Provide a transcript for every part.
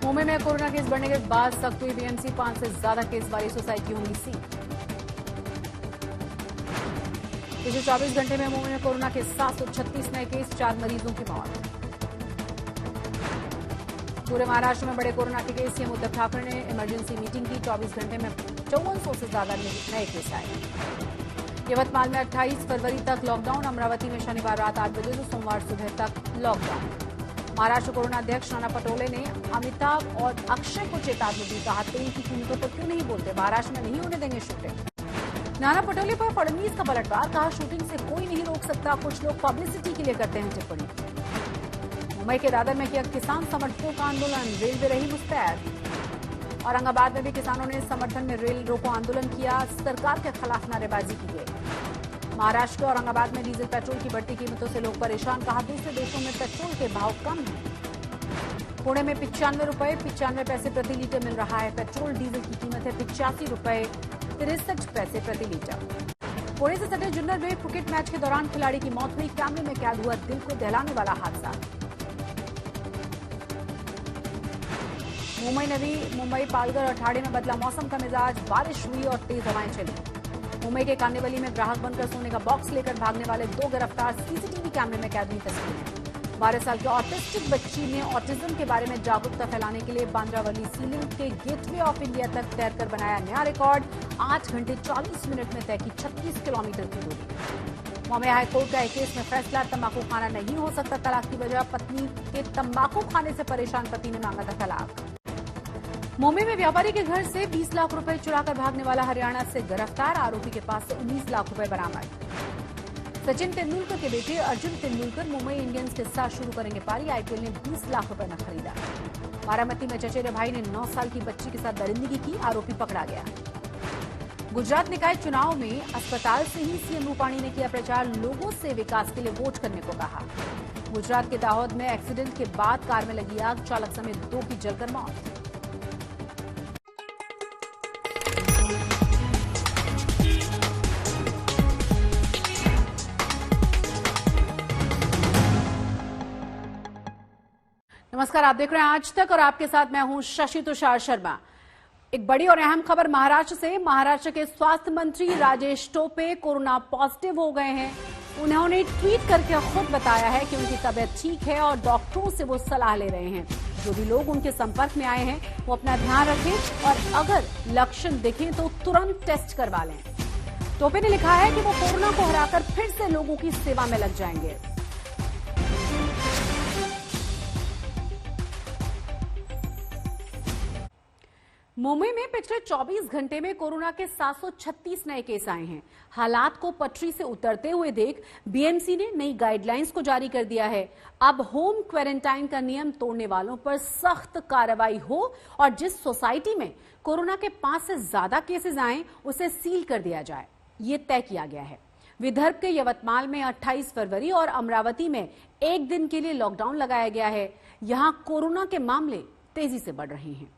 मुंबई में corona case बढ़ने के बाद सख्त हुई बीएमसी, 5 से ज्यादा केस वाली सोसाइटी होंगी सील। पिछले 24 घंटे में मुंबई में कोरोना के 736 नए केस, 4 मरीजों की मौत। पूरे महाराष्ट्र में बड़े कोरोना के केस, सीएम उद्धव ठाकरे ने इमरजेंसी मीटिंग की। 24 घंटे में 5400 से ज्यादा नए केस आए। यवतमाल में 28 फरवरी तक लॉकडाउन, अमरावती में शनिवार रात 8 बजे से सोमवार सुबह तक लॉकडाउन। महाराष्ट्र कोरोना अध्यक्ष नाना पटोले ने अमिताभ और अक्षय को चेतावनी दी, कहा तेल की कीमतों पर क्यों नहीं बोलते, महाराष्ट्र में नहीं होने देंगे शूटिंग। नाना पटोले पर फडणवीस का पलटवार, कहा शूटिंग से कोई नहीं रोक सकता, कुछ लोग पब्लिसिटी के लिए करते हैं टिप्पणी। मुंबई के दादर में किया किसान समर्थकों का आंदोलन, रेलवे रही मुस्तैद। औरंगाबाद में भी किसानों ने समर्थन में रेल रोको आंदोलन किया, सरकार के खिलाफ नारेबाजी की गई। महाराष्ट्र के औरंगाबाद में डीजल पेट्रोल की बढ़ती कीमतों से लोग परेशान, कहा दूसरे देशों में पेट्रोल के भाव कम हैं। पुणे में 95 रुपए 95 पैसे प्रति लीटर मिल रहा है पेट्रोल, डीजल की कीमत है 85 रुपए 63 पैसे प्रति लीटर। पुणे से सटे जुन्नर में क्रिकेट मैच के दौरान खिलाड़ी की मौत हुई, कैमरे में कैद हुआ दिल को दहलाने वाला हादसा। मुंबई नदी, मुंबई पालघर और ठाणे में बदला मौसम का मिजाज, बारिश हुई और तेज हवाएं चली। मुंबई के कांदिवली में ग्राहक बनकर सोने का बॉक्स लेकर भागने वाले 2 गिरफ्तार, सीसीटीवी कैमरे में कैद हुई तस्वीरें। 12 साल की ऑटिस्टिक बच्ची ने ऑटिज्म के बारे में जागरूकता फैलाने के लिए बांद्रावली सीलिंग के गेटवे ऑफ इंडिया तक तैरकर बनाया नया रिकॉर्ड, 8 घंटे 40 मिनट में तय की 36 किलोमीटर की दूरी। बॉम्बे हाईकोर्ट का एक केस में फैसला, तंबाकू खाना नहीं हो सकता तलाक की वजह, पत्नी के तंबाकू खाने से परेशान पति ने मांगा था तलाक। मुंबई में व्यापारी के घर से 20 लाख रुपए चुराकर भागने वाला हरियाणा से गिरफ्तार, आरोपी के पास से 19 लाख रुपए बरामद। सचिन तेंदुलकर के बेटे अर्जुन तेंदुलकर मुंबई इंडियंस के साथ शुरू करेंगे पारी, आईपीएल ने 20 लाख रुपए में खरीदा। बारामती में चचेरे भाई ने 9 साल की बच्ची के साथ दरिंदगी की, आरोपी पकड़ा गया। गुजरात निकाय चुनाव में अस्पताल से ही सीएम रूपाणी ने किया प्रचार, लोगों से विकास के लिए वोट करने को कहा। गुजरात के दाहोद में एक्सीडेंट के बाद कार में लगी आग, चालक समेत 2 की जलकर मौत। नमस्कार, आप देख रहे हैं आज तक और आपके साथ मैं हूं शशि तुषार शर्मा। एक बड़ी और अहम खबर महाराष्ट्र से। महाराष्ट्र के स्वास्थ्य मंत्री राजेश टोपे कोरोना पॉजिटिव हो गए हैं। उन्होंने ट्वीट करके खुद बताया है कि उनकी तबीयत ठीक है और डॉक्टरों से वो सलाह ले रहे हैं। जो भी लोग उनके संपर्क में आए हैं वो अपना ध्यान रखें और अगर लक्षण दिखें तो तुरंत टेस्ट करवा लें। टोपे ने लिखा है कि वो कोरोना को हराकर फिर से लोगों की सेवा में लग जाएंगे। मुंबई में पिछले 24 घंटे में कोरोना के 736 नए केस आए हैं। हालात को पटरी से उतरते हुए देख बीएमसी ने नई गाइडलाइंस को जारी कर दिया है। अब होम क्वारंटाइन का नियम तोड़ने वालों पर सख्त कार्रवाई हो और जिस सोसाइटी में कोरोना के 5 से ज्यादा केसेस आए उसे सील कर दिया जाए, ये तय किया गया है। विदर्भ के यवतमाल में 28 फरवरी और अमरावती में 1 दिन के लिए लॉकडाउन लगाया गया है। यहां कोरोना के मामले तेजी से बढ़ रहे हैं।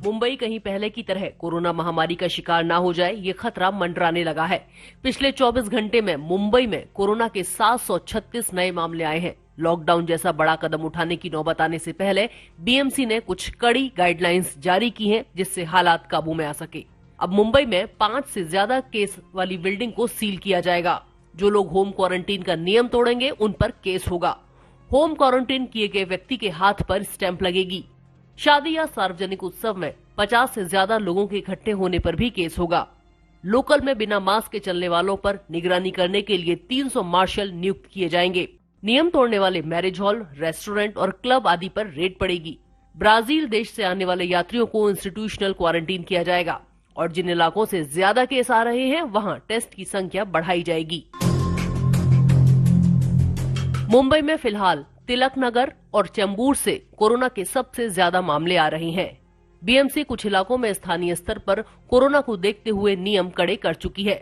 मुंबई कहीं पहले की तरह कोरोना महामारी का शिकार ना हो जाए, ये खतरा मंडराने लगा है। पिछले 24 घंटे में मुंबई में कोरोना के 736 नए मामले आए हैं। लॉकडाउन जैसा बड़ा कदम उठाने की नौबत आने से पहले बीएमसी ने कुछ कड़ी गाइडलाइंस जारी की हैं, जिससे हालात काबू में आ सके। अब मुंबई में 5 से ज्यादा केस वाली बिल्डिंग को सील किया जाएगा। जो लोग होम क्वारंटीन का नियम तोड़ेंगे उन पर केस होगा। होम क्वारंटीन किए गए व्यक्ति के हाथ पर स्टैंप लगेगी। शादी या सार्वजनिक उत्सव में 50 से ज्यादा लोगों के इकट्ठे होने पर भी केस होगा। लोकल में बिना मास्क के चलने वालों पर निगरानी करने के लिए 300 मार्शल नियुक्त किए जाएंगे। नियम तोड़ने वाले मैरिज हॉल, रेस्टोरेंट और क्लब आदि पर रेड पड़ेगी। ब्राजील देश से आने वाले यात्रियों को इंस्टीट्यूशनल क्वारंटीन किया जाएगा और जिन इलाकों से ज्यादा केस आ रहे हैं वहां टेस्ट की संख्या बढ़ाई जाएगी। मुंबई में फिलहाल तिलक नगर और चेंबूर से कोरोना के सबसे ज्यादा मामले आ रहे हैं। बीएमसी कुछ इलाकों में स्थानीय स्तर पर कोरोना को देखते हुए नियम कड़े कर चुकी है।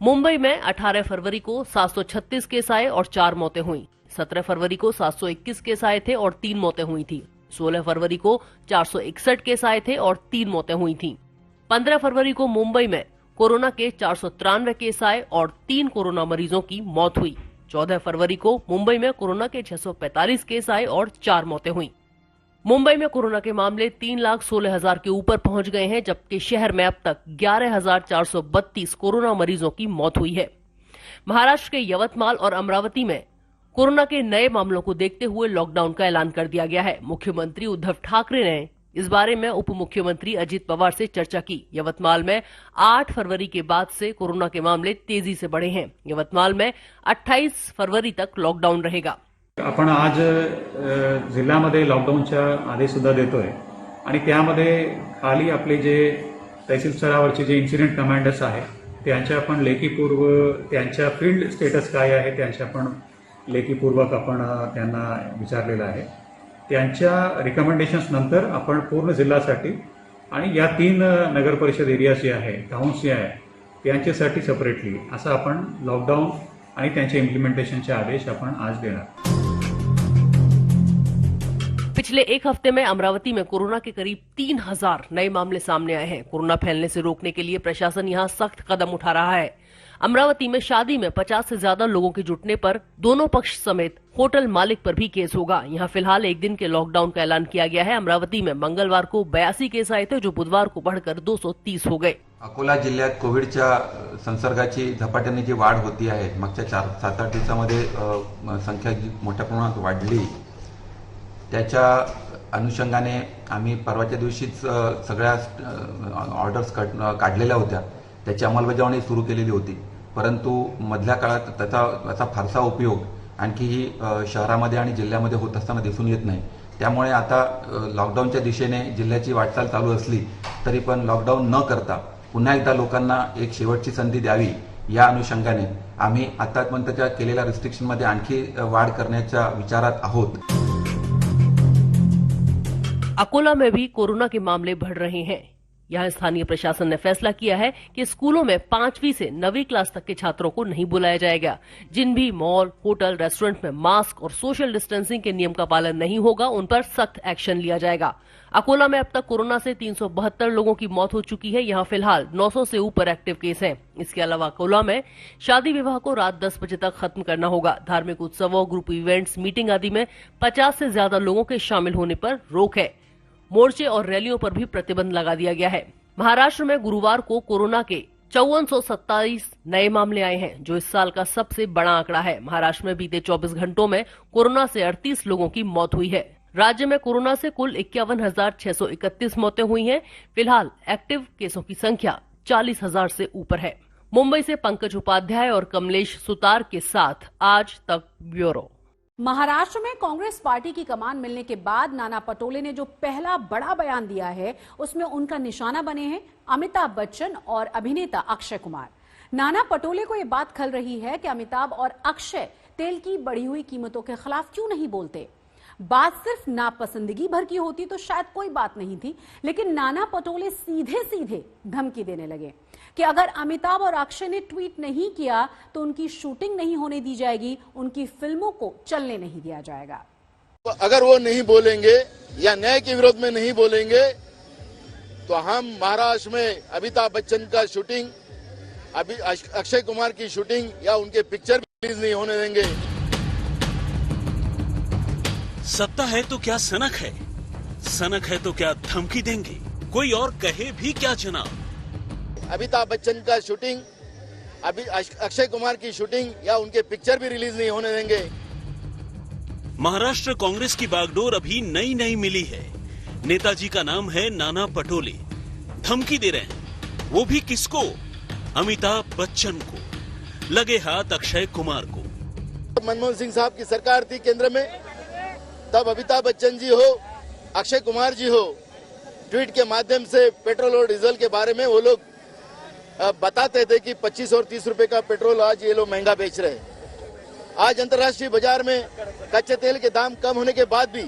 मुंबई में 18 फरवरी को 736 केस आए और 4 मौतें हुई। 17 फरवरी को 721 केस आए थे और 3 मौतें हुई थी। 16 फरवरी को 461 केस आए थे और 3 मौतें हुई थी। 15 फरवरी को मुंबई में कोरोना के 493 केस आए और 3 कोरोना मरीजों की मौत हुई। 14 फरवरी को मुंबई में कोरोना के 645 केस आए और 4 मौतें हुई। मुंबई में कोरोना के मामले 3,16,000 के ऊपर पहुंच गए हैं, जबकि शहर में अब तक 11,432 कोरोना मरीजों की मौत हुई है। महाराष्ट्र के यवतमाल और अमरावती में कोरोना के नए मामलों को देखते हुए लॉकडाउन का ऐलान कर दिया गया है। मुख्यमंत्री उद्धव ठाकरे ने इस बारे में उप मुख्यमंत्री अजित पवार से चर्चा की। यवतमाल में 8 फरवरी के बाद से कोरोना के मामले तेजी से बढ़े हैं। यवतमाल में 28 फरवरी तक लॉकडाउन रहेगा। आपण आज जिल्ह्यामध्ये लॉकडाऊनचा आदेश सुद्धा देतोय आणि त्यामध्ये खाली आपले जे तहसील स्तरावरचे जे इन्सिडेंट कमांडर्स आहेत त्यांच्या आपण लेखीपूर्व त्यांच्या फील्ड स्टेटस काय आहे त्यांच्या आपण लेखीपूर्वक आपण त्यांना विचारलेलं आहे। त्यांच्या रिकमेंडेशन्स नंतर आपण पूर्ण जिल्ह्यासाठी आणि या 3 नगर परिषद एरियाज जे आहे टाउन्स जे आहे त्यांच्यासाठी सेपरेटली असं आपण लॉकडाऊन आणि त्यांचे इम्प्लिमेंटेशनचे आदेश आपण आज देणार। पिछले एक हफ्ते में अमरावती में कोरोना के करीब 3,000 नए मामले सामने आए हैं। कोरोना फैलने से रोकने के लिए प्रशासन यहां सख्त कदम उठा रहा है। अमरावती में शादी में 50 से ज्यादा लोगों के जुटने पर दोनों पक्ष समेत होटल मालिक पर भी केस होगा। यहां फिलहाल 1 दिन के लॉकडाउन का ऐलान किया गया है। अमरावती में मंगलवार को 82 केस आए थे, जो बुधवार को बढ़कर 230 हो गए। अकोला जिल्ह्यात कोविडच्या संसर्गाची झपाट्याने जी वाढ होती आहे, मागच्या 7-8 दिवसामध्ये संख्या मोठ्या प्रमाणात वाढली। त्याच्या अनुषंगाने आम्ही परवाच्या दिवशीच सगळ्या ऑर्डर्स काढलेल्या होत्या, त्याची अंमलबजावणी सुरू केलेली होती। परंतु मधल्या काळात त्याचा फारसा उपयोग आणखीही शहरामध्ये आणि जिल्ह्यामध्ये होत असताना दिसून येत नाही। त्यामुळे आता लॉकडाऊनच्या दिशेने जिल्ह्याची वाटचाल चालू असली तरी पण लॉकडाऊन न करता पुन्हा एकदा लोकांना एक शेवटची संधी द्यावी या अनुषंगाने आम्ही आतापर्यंतच्या केलेल्या रिस्ट्रिक्शनमध्ये आणखी वाढ करण्याच्या विचारात आहोत। अकोला में भी कोरोना के मामले बढ़ रहे हैं। यहां स्थानीय प्रशासन ने फैसला किया है कि स्कूलों में 5वीं से 9वीं क्लास तक के छात्रों को नहीं बुलाया जाएगा। जिन भी मॉल, होटल, रेस्टोरेंट में मास्क और सोशल डिस्टेंसिंग के नियम का पालन नहीं होगा, उन पर सख्त एक्शन लिया जाएगा। अकोला में अब तक कोरोना से 372 लोगों की मौत हो चुकी है। यहां फिलहाल 900 से ऊपर एक्टिव केस हैं। इसके अलावा अकोला में शादी विवाह को रात 10 बजे तक खत्म करना होगा। धार्मिक उत्सवों, ग्रुप इवेंट्स, मीटिंग आदि में 50 से ज्यादा लोगों के शामिल होने पर रोक है। मोर्चे और रैलियों पर भी प्रतिबंध लगा दिया गया है। महाराष्ट्र में गुरुवार को कोरोना के 5427 नए मामले आए हैं, जो इस साल का सबसे बड़ा आंकड़ा है। महाराष्ट्र में बीते 24 घंटों में कोरोना से 38 लोगों की मौत हुई है। राज्य में कोरोना से कुल 51,631 मौतें हुई हैं। फिलहाल एक्टिव केसों की संख्या 40,000 से ऊपर है। मुंबई से पंकज उपाध्याय और कमलेश सुतार के साथ आज तक ब्यूरो। महाराष्ट्र में कांग्रेस पार्टी की कमान मिलने के बाद नाना पटोले ने जो पहला बड़ा बयान दिया है, उसमें उनका निशाना बने हैं अमिताभ बच्चन और अभिनेता अक्षय कुमार। नाना पटोले को यह बात खल रही है कि अमिताभ और अक्षय तेल की बढ़ी हुई कीमतों के खिलाफ क्यों नहीं बोलते। बात सिर्फ नापसंदगी भर की होती तो शायद कोई बात नहीं थी, लेकिन नाना पटोले सीधे सीधे धमकी देने लगे कि अगर अमिताभ और अक्षय ने ट्वीट नहीं किया तो उनकी शूटिंग नहीं होने दी जाएगी, उनकी फिल्मों को चलने नहीं दिया जाएगा। तो अगर वो नहीं बोलेंगे या न्याय के विरोध में नहीं बोलेंगे तो हम महाराष्ट्र में अमिताभ बच्चन का शूटिंग, अक्षय कुमार की शूटिंग या उनके पिक्चर भी रिलीज नहीं होने देंगे। सत्ता है तो क्या सनक है, सनक है तो क्या धमकी देंगे, कोई और कहे भी क्या जनाब। अमिताभ बच्चन का शूटिंग, अक्षय कुमार की शूटिंग या उनके पिक्चर भी रिलीज नहीं होने देंगे। महाराष्ट्र कांग्रेस की बागडोर अभी नई नई मिली है। नेताजी का नाम है नाना पटोले, धमकी दे रहे हैं, वो भी किसको? अमिताभ बच्चन को। लगे हाथ अक्षय कुमार को। मनमोहन सिंह साहब की सरकार थी केंद्र में, तब अमिताभ बच्चन जी हो, अक्षय कुमार जी हो, ट्वीट के माध्यम से पेट्रोल और डीजल के बारे में वो लोग बताते थे कि 25 और 30 रुपए का पेट्रोल आज ये लोग महंगा बेच रहे हैं। आज अंतर्राष्ट्रीय बाजार में कच्चे तेल के दाम कम होने के बाद भी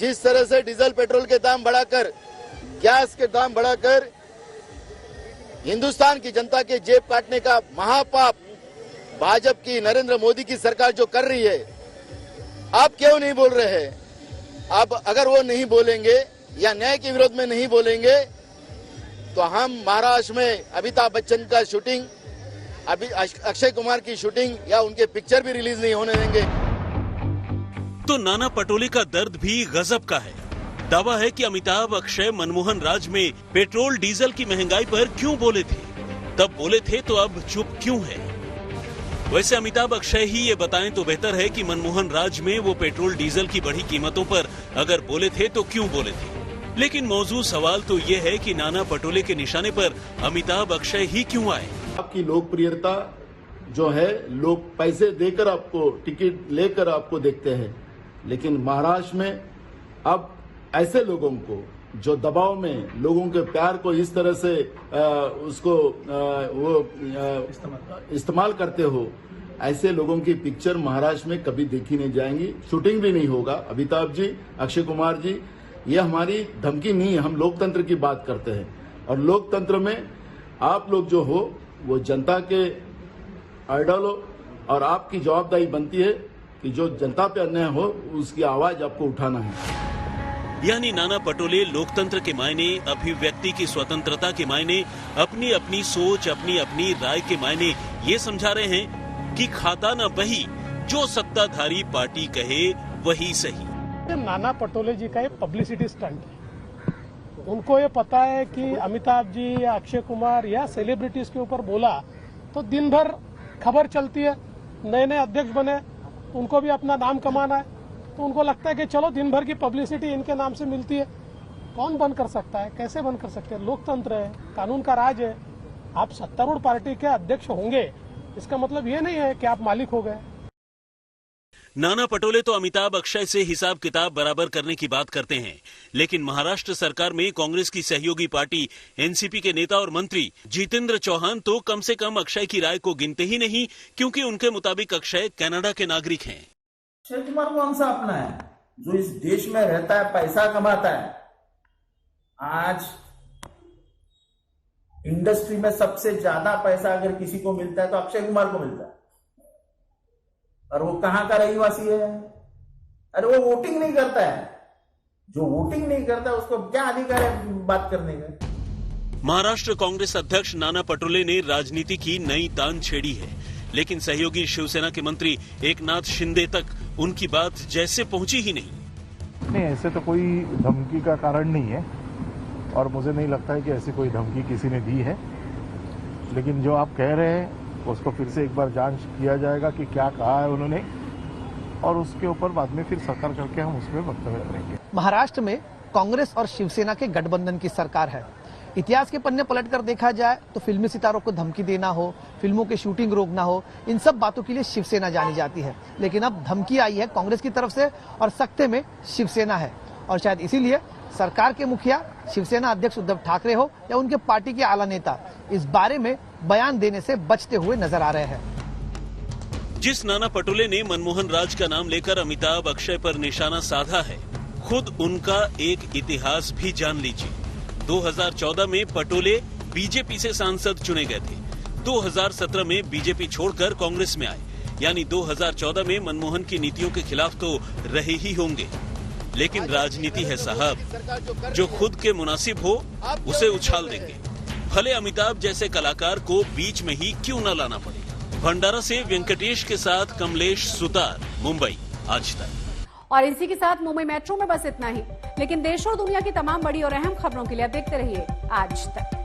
जिस तरह से डीजल पेट्रोल के दाम बढ़ाकर, गैस के दाम बढ़ाकर हिंदुस्तान की जनता के जेब काटने का महापाप भाजपा की नरेंद्र मोदी की सरकार जो कर रही है, आप क्यों नहीं बोल रहे हैं? अब अगर वो नहीं बोलेंगे या न्याय के विरोध में नहीं बोलेंगे तो हम महाराष्ट्र में अमिताभ बच्चन का शूटिंग, अक्षय कुमार की शूटिंग या उनके पिक्चर भी रिलीज नहीं होने देंगे। तो नाना पटोले का दर्द भी गजब का है। दावा है कि अमिताभ अक्षय मनमोहन राज में पेट्रोल डीजल की महंगाई पर क्यों बोले थे, तब बोले थे तो अब चुप क्यों है। वैसे अमिताभ अक्षय ही ये बताएं तो बेहतर है कि मनमोहन राज में वो पेट्रोल डीजल की बढ़ी कीमतों पर अगर बोले थे तो क्यों बोले थे। लेकिन मौजूद सवाल तो ये है कि नाना पटोले के निशाने पर अमिताभ अक्षय ही क्यों आए। आपकी लोकप्रियता जो है, लोग पैसे देकर आपको, टिकट लेकर आपको देखते हैं, लेकिन महाराष्ट्र में अब ऐसे लोगों को जो दबाव में लोगों के प्यार को इस तरह से इस्तेमाल करते हो, ऐसे लोगों की पिक्चर महाराष्ट्र में कभी देखी नहीं जाएंगी, शूटिंग भी नहीं होगा। अमिताभ जी, अक्षय कुमार जी, ये हमारी धमकी नहीं है, हम लोकतंत्र की बात करते हैं और लोकतंत्र में आप लोग जो हो वो जनता के आइडल हो और आपकी जवाबदारी बनती है कि जो जनता पे अन्याय हो उसकी आवाज आपको उठाना है। यानी नाना पटोले लोकतंत्र के मायने, अभिव्यक्ति की स्वतंत्रता के मायने, अपनी अपनी सोच, अपनी अपनी राय के मायने ये समझा रहे हैं कि खाता न बही, जो सत्ताधारी पार्टी कहे वही सही। नाना पटोले जी का ये पब्लिसिटी स्टंट है। उनको ये पता है कि अमिताभ जी या अक्षय कुमार या सेलिब्रिटीज के ऊपर बोला तो दिन भर खबर चलती है, नए नए अध्यक्ष बने, उनको भी अपना नाम कमाना है, तो उनको लगता है कि चलो दिन भर की पब्लिसिटी इनके नाम से मिलती है। कौन बंद कर सकता है, कैसे बंद कर सकते हैं? लोकतंत्र है, कानून का राज है। आप सत्तारूढ़ पार्टी के अध्यक्ष होंगे, इसका मतलब ये नहीं है कि आप मालिक हो गए। नाना पटोले तो अमिताभ अक्षय से हिसाब किताब बराबर करने की बात करते हैं, लेकिन महाराष्ट्र सरकार में कांग्रेस की सहयोगी पार्टी एनसीपी के नेता और मंत्री जितेंद्र चौहान तो कम से कम अक्षय की राय को गिनते ही नहीं, क्योंकि उनके मुताबिक अक्षय कनाडा के नागरिक हैं। अक्षय कुमार कौन सा अपना है जो इस देश में रहता है, पैसा कमाता है। आज इंडस्ट्री में सबसे ज्यादा पैसा अगर किसी को मिलता है तो अक्षय कुमार को मिलता है, और वो कहां का रहीवासी है? अरे वो वोटिंग नहीं करता है। जो वोटिंग नहीं करता उसको क्या अधिकार है बात करने का? महाराष्ट्र कांग्रेस अध्यक्ष नाना पटोले ने राजनीति की नई तान छेड़ी है, लेकिन सहयोगी शिवसेना के मंत्री एकनाथ शिंदे तक उनकी बात जैसे पहुंची ही नहीं। ऐसे तो कोई धमकी का कारण नहीं है और मुझे नहीं लगता है कि ऐसी कोई धमकी किसी ने दी है, लेकिन जो आप कह रहे हैं उसको फिर से एक बार जांच किया जाएगा कि क्या कहा है उन्होंने, और उसके ऊपर बाद में फिर सरकार करके हम उसमें वक्तव्य करेंगे। महाराष्ट्र में कांग्रेस और शिवसेना के गठबंधन की सरकार है। इतिहास के पन्ने पलटकर देखा जाए तो फिल्मी सितारों को धमकी देना हो, फिल्मों की शूटिंग रोकना हो, इन सब बातों के लिए शिवसेना जानी जाती है। लेकिन अब धमकी आई है कांग्रेस की तरफ से और सख्ते में शिवसेना है, और शायद इसीलिए सरकार के मुखिया शिवसेना अध्यक्ष उद्धव ठाकरे हो या उनके पार्टी के आला नेता इस बारे में बयान देने से बचते हुए नजर आ रहे हैं। जिस नाना पटोले ने मनमोहन राज का नाम लेकर अमिताभ अक्षय पर निशाना साधा है, खुद उनका एक इतिहास भी जान लीजिए। 2014 में पटोले बीजेपी से सांसद चुने गए थे। 2017 में बीजेपी छोड़कर कांग्रेस में आए, यानी 2014 में मनमोहन की नीतियों के खिलाफ तो रहे ही होंगे। लेकिन राजनीति है साहब, जो खुद के मुनासिब हो उसे उछाल देंगे, भले अमिताभ जैसे कलाकार को बीच में ही क्यों न लाना पड़े। भंडारा से वेंकटेश के साथ कमलेश सुतार, मुंबई, आज तक। और इसी के साथ मुंबई मेट्रो में बस इतना ही, लेकिन देश और दुनिया की तमाम बड़ी और अहम खबरों के लिए आप देखते रहिए आज तक।